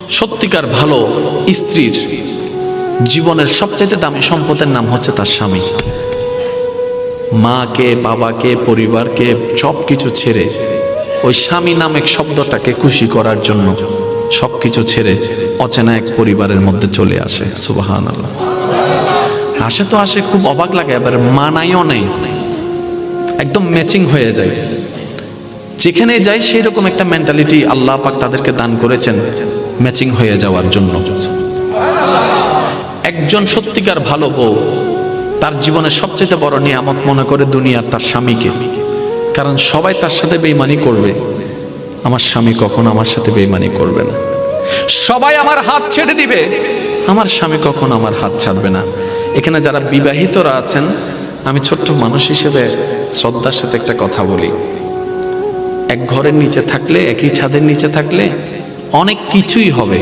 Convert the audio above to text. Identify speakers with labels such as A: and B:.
A: সত্যিকার ভালো স্ত্রীর জীবনের সবচেয়ে দামি সম্পদের নাম হচ্ছে তার স্বামী। মাকে, বাবাকে, পরিবারকে সব কিছু ছেড়ে ওই স্বামী নামক শব্দটাকে খুশি করার জন্য সবকিছু ছেড়ে অচেনা এক পরিবারের মধ্যে চলে আসে। সুবহানাল্লাহ। আসে তো আসে, খুব অবাক লাগে, আবার মানাইও নেই, একদম ম্যাচিং হয়ে যায়। যেখানে যাই সেই রকম একটা মেন্টালিটি আল্লাহ পাক তাদেরকে দান করেছেন ম্যাচিং হয়ে যাওয়ার জন্য। একজন সত্যিকার ভালো বউ তার জীবনের সবচেয়ে বড় নিয়ামত মনে করে দুনিয়ার তার স্বামীকে। কারণ সবাই তার সাথে বেঈমানি করবে, আমার স্বামী কখনো আমার সাথে বেঈমানি করবে না। সবাই আমার হাত ছেড়ে দিবে, আমার স্বামী কখনো আমার হাত ছাড়বে না। এখানে যারা বিবাহিতরা আছেন, আমি ছোট্ট মানুষ হিসেবে শ্রদ্ধার সাথে একটা কথা বলি। এক ঘরের নিচে থাকলে, একই ছাদের নিচে থাকলে অনেক কিছুই হবে,